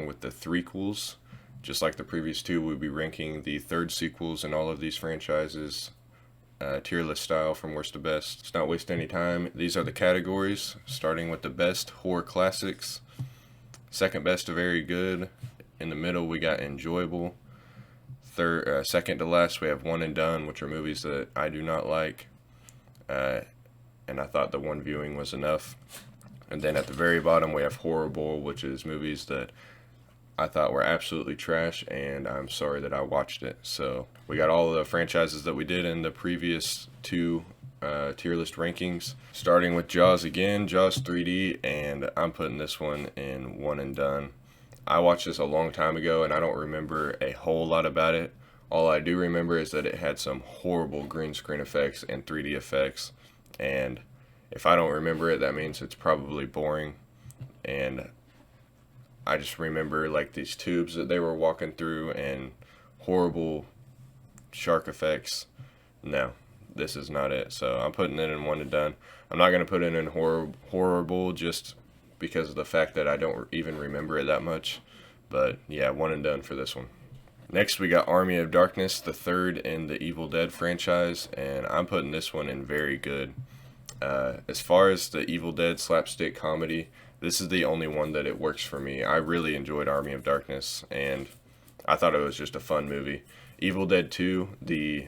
along with the Threequels. Just like the previous two, we'll be ranking the third sequels in all of these franchises, tier list style from worst to best. Let's not waste any time. These are the categories, starting with the best horror classics, second best to very good. In the middle, we got enjoyable. Second to last, we have one and done, which are movies that I do not like, and I thought the one viewing was enough. And then at the very bottom, we have horrible, which is movies that I thought were absolutely trash, and I'm sorry that I watched it. So we got all of the franchises that we did in the previous two tier list rankings, starting with Jaws again, Jaws 3D, and I'm putting this one in one and done. I watched this a long time ago, and I don't remember a whole lot about it. All I do remember is that it had some horrible green screen effects and 3D effects, and if I don't remember it, that means it's probably boring. And I just remember like these tubes that they were walking through and horrible shark effects. No, this is not it. So I'm putting it in one and done. I'm not going to put it in horrible just because of the fact that I don't even remember it that much. But yeah, one and done for this one. Next, we got Army of Darkness, the third in the Evil Dead franchise, and I'm putting this one in very good. As far as the Evil Dead slapstick comedy, this is the only one that it works for me. I really enjoyed Army of Darkness, and I thought it was just a fun movie. Evil Dead 2, the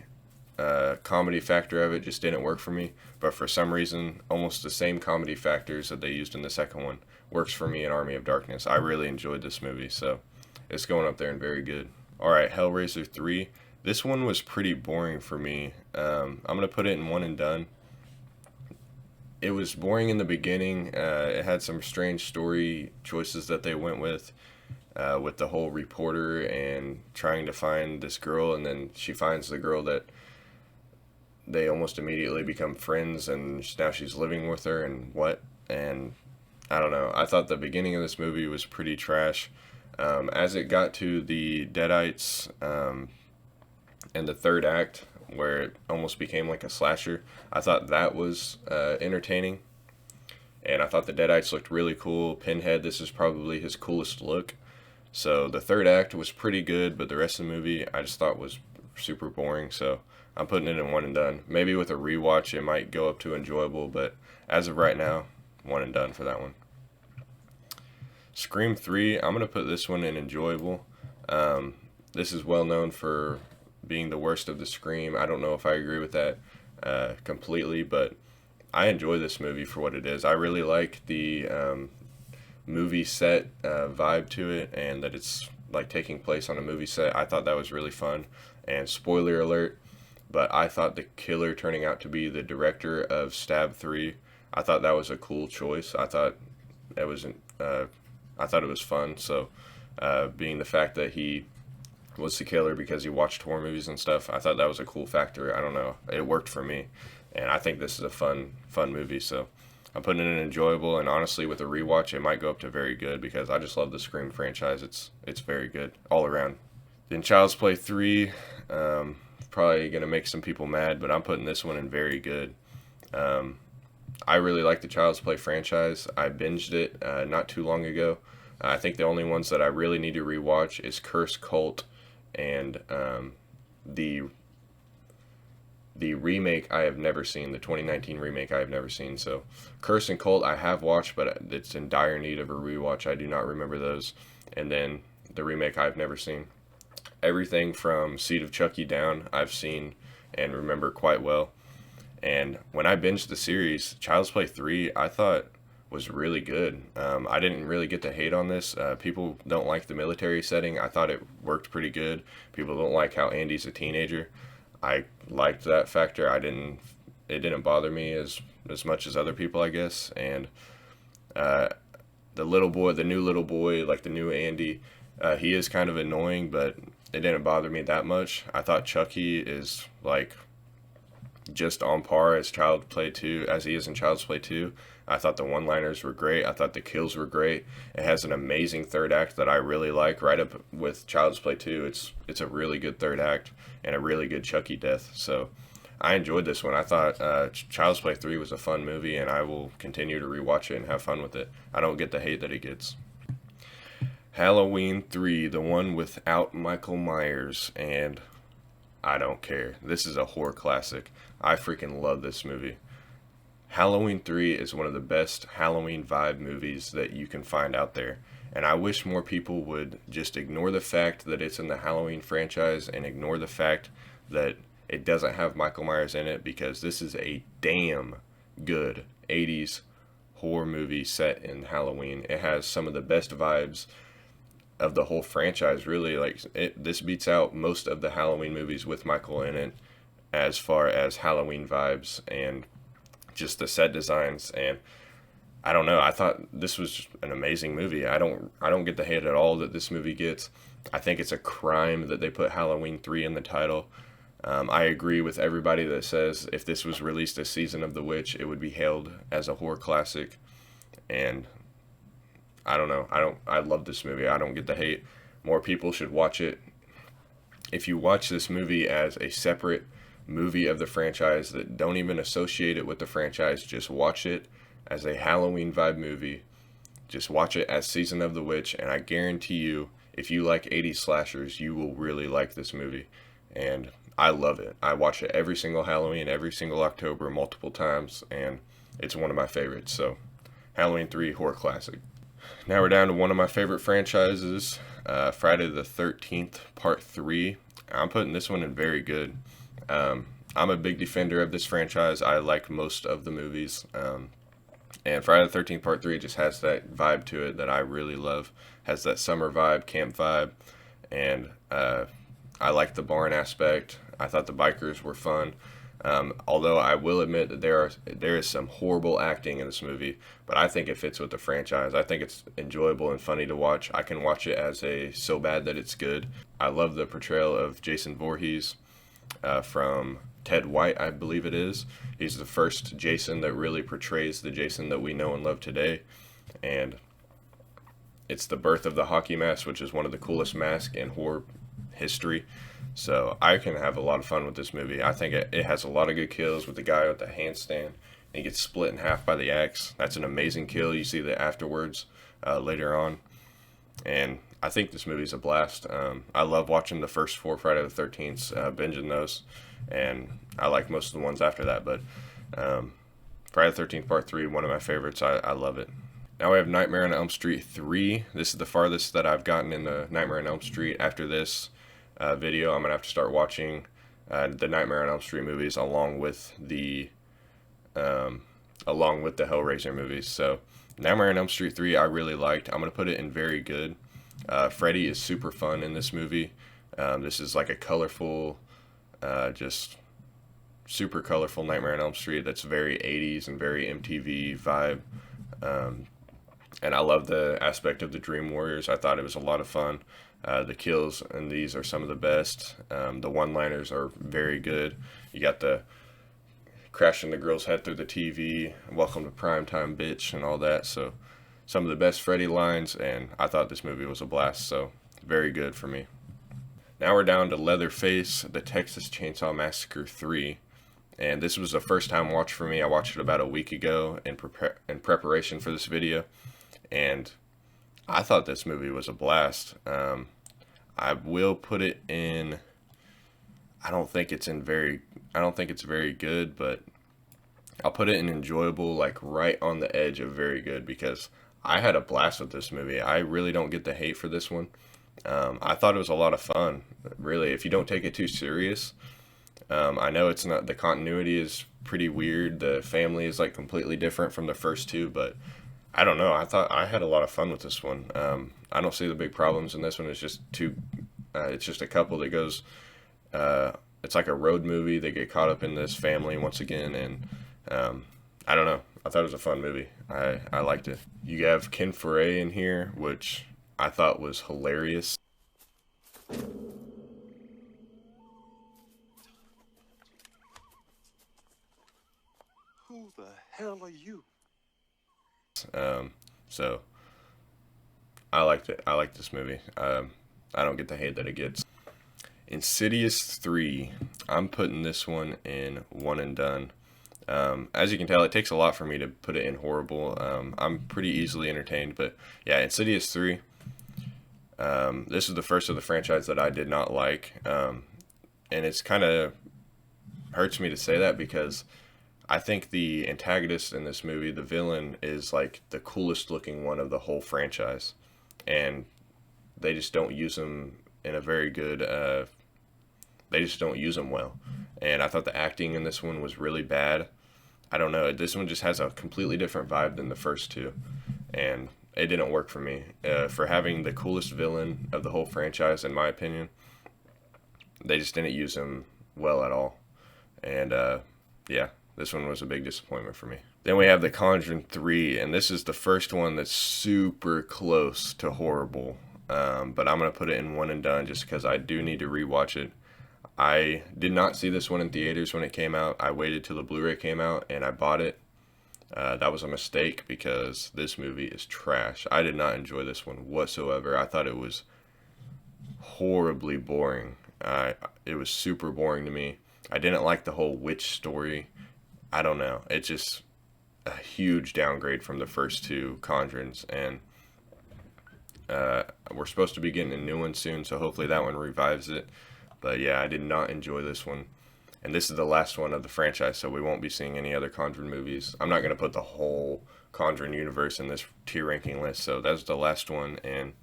comedy factor of it just didn't work for me, but for some reason, almost the same comedy factors that they used in the second one works for me in Army of Darkness. I really enjoyed this movie, so it's going up there and very good. Alright, Hellraiser 3. This one was pretty boring for me. I'm going to put it in one and done. It was boring in the beginning. It had some strange story choices that they went with the whole reporter and trying to find this girl, and then she finds the girl that they almost immediately become friends, and now she's living with her, and I don't know. I thought the beginning of this movie was pretty trash. As it got to the Deadites and the third act, where it almost became like a slasher, I thought that was entertaining, and I thought the Deadites looked really cool. Pinhead, this is probably his coolest look. So the third act was pretty good, but the rest of the movie I just thought was super boring, so I'm putting it in one and done. Maybe with a rewatch it might go up to enjoyable, but as of right now, one and done for that one. Scream 3, I'm going to put this one in enjoyable. This is well known for being the worst of the Scream. I don't know if I agree with that completely, but I enjoy this movie for what it is. I really like the movie set vibe to it, and that it's like taking place on a movie set. I thought that was really fun. And spoiler alert, but I thought the killer turning out to be the director of Stab 3, I thought that was a cool choice. I thought it was fun. So being the fact that he was the killer because he watched horror movies and stuff, I thought that was a cool factor. I don't know, it worked for me, and I think this is a fun movie, so I'm putting it in enjoyable. And honestly, with a rewatch, it might go up to very good because I just love the Scream franchise. It's very good all around. Then Child's Play 3, probably gonna make some people mad, but I'm putting this one in very good. I really like the Child's Play franchise. I binged it not too long ago. I think the only ones that I really need to rewatch is Curse Cult and the remake I have never seen, the 2019 remake I have never seen. So Curse and Cult I have watched, but it's in dire need of a rewatch. I do not remember those. And then the remake I've never seen. Everything from Seed of Chucky down I've seen and remember quite well. And when I binged the series, Child's Play 3 I thought was really good. I didn't really get to hate on this. People don't like the military setting. I thought it worked pretty good. People don't like how Andy's a teenager. I liked that factor. It didn't bother me as much as other people, I guess. And the new little boy, like the new Andy, he is kind of annoying, but it didn't bother me that much. I thought Chucky is like just on par as he is in Child's Play 2. I thought the one-liners were great. I thought the kills were great. It has an amazing third act that I really like, right up with Child's Play 2. It's a really good third act and a really good Chucky death. So I enjoyed this one. I thought Child's Play 3 was a fun movie, and I will continue to rewatch it and have fun with it. I don't get the hate that it gets. Halloween 3, the one without Michael Myers, and I don't care. This is a horror classic. I freaking love this movie. Halloween 3 is one of the best Halloween vibe movies that you can find out there. And I wish more people would just ignore the fact that it's in the Halloween franchise and ignore the fact that it doesn't have Michael Myers in it, because this is a damn good 80s horror movie set in Halloween. It has some of the best vibes of the whole franchise, really. This beats out most of the Halloween movies with Michael in it as far as Halloween vibes and just the set designs. And I don't know, I thought this was an amazing movie. I don't get the hate at all that this movie gets. I think it's a crime that they put Halloween 3 in the title. I agree with everybody that says if this was released as Season of the Witch, it would be hailed as a horror classic. And I don't know. I love this movie. I don't get the hate. More people should watch it. If you watch this movie as a separate movie of the franchise that don't even associate it with the franchise, just watch it as a Halloween vibe movie. Just watch it as Season of the Witch, and I guarantee you, if you like 80s slashers, you will really like this movie. And I love it. I watch it every single Halloween, every single October, multiple times, and it's one of my favorites. So, Halloween 3 horror classic. Now we're down to one of my favorite franchises, Friday the 13th, Part 3. I'm putting this one in very good. I'm a big defender of this franchise. I like most of the movies. And Friday the 13th Part 3 just has that vibe to it that I really love. Has that summer vibe, camp vibe. And I like the barn aspect. I thought the bikers were fun. Although I will admit that there is some horrible acting in this movie, but I think it fits with the franchise. I think it's enjoyable and funny to watch. I can watch it as a so bad that it's good. I love the portrayal of Jason Voorhees from Ted White, I believe it is. He's the first Jason that really portrays the Jason that we know and love today. And it's the birth of the hockey mask, which is one of the coolest masks in horror history. So I can have a lot of fun with this movie. I think it has a lot of good kills with the guy with the handstand. And he gets split in half by the axe. That's an amazing kill. You see that afterwards later on. And I think this movie's a blast. I love watching the first 4 Friday the 13th, binging those. And I like most of the ones after that. But Friday the 13th Part 3, one of my favorites. I love it. Now we have Nightmare on Elm Street 3. This is the farthest that I've gotten in the Nightmare on Elm Street. After this video, I'm going to have to start watching the Nightmare on Elm Street movies along with the Hellraiser movies. So Nightmare on Elm Street 3 I really liked. I'm going to put it in very good. Freddy is super fun in this movie. This is like a colorful, just super colorful Nightmare on Elm Street that's very 80s and very MTV vibe. And I love the aspect of the Dream Warriors. I thought it was a lot of fun. The kills in these are some of the best. The one-liners are very good. You got the crashing the girl's head through the TV, welcome to primetime, bitch, and all that. So some of the best Freddy lines, and I thought this movie was a blast. So very good for me. Now we're down to Leatherface, the Texas Chainsaw Massacre 3. And this was a first-time watch for me. I watched it about a week ago in preparation for this video. And I thought this movie was a blast. I will put it in. I don't think it's very good, but I'll put it in enjoyable, like right on the edge of very good, because I had a blast with this movie. I really don't get the hate for this one. I thought it was a lot of fun. Really, if you don't take it too serious. I know it's not. The continuity is pretty weird. The family is like completely different from the first two, but I don't know. I thought I had a lot of fun with this one. I don't see the big problems in this one. It's just it's just a couple that goes. It's like a road movie. They get caught up in this family once again, and I don't know. I thought it was a fun movie. I liked it. You have Ken Foray in here, which I thought was hilarious. Who the hell are you? So I liked it. I like this movie. I don't get the hate that it gets. Insidious 3. I'm putting this one in one and done. As you can tell, it takes a lot for me to put it in horrible. I'm pretty easily entertained, but yeah, Insidious 3. This is the first of the franchise that I did not like, and it's kind of hurts me to say that because I think the antagonist in this movie, the villain, is like the coolest looking one of the whole franchise, and they just don't use him in a very good. They just don't use him well, and I thought the acting in this one was really bad. I don't know. This one just has a completely different vibe than the first two, and it didn't work for me. For having the coolest villain of the whole franchise, in my opinion, they just didn't use him well at all. And yeah, this one was a big disappointment for me. Then we have The Conjuring 3, and this is the first one that's super close to horrible. But I'm going to put it in one and done just because I do need to rewatch it. I did not see this one in theaters when it came out. I waited till the Blu-ray came out and I bought it. That was a mistake because this movie is trash. I did not enjoy this one whatsoever. I thought it was horribly boring. It was super boring to me. I didn't like the whole witch story. I don't know. It's just a huge downgrade from the first two Conjurings, and we're supposed to be getting a new one soon, so hopefully that one revives it. But yeah, I did not enjoy this one. And this is the last one of the franchise, so we won't be seeing any other Conjuring movies. I'm not going to put the whole Conjuring universe in this tier ranking list, so that's the last one, and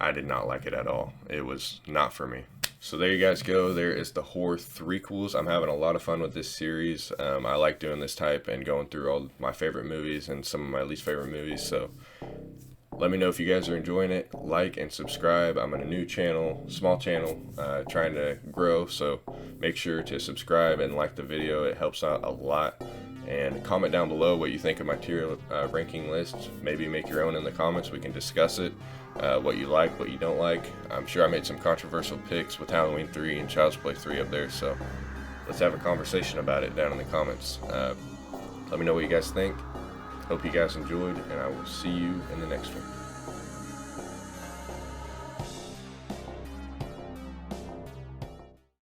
I did not like it at all. It was not for me. So there you guys go. There is the horror Threequels. I'm having a lot of fun with this series. I like doing this type and going through all my favorite movies and some of my least favorite movies. So let me know if you guys are enjoying it. Like and subscribe. I'm in a new channel, small channel, trying to grow. So make sure to subscribe and like the video. It helps out a lot. And comment down below what you think of my tier ranking list. Maybe make your own in the comments. We can discuss it. What you like, what you don't like. I'm sure I made some controversial picks with Halloween 3 and Child's Play 3 up there. So let's have a conversation about it down in the comments. Let me know what you guys think. Hope you guys enjoyed, and I will see you in the next one.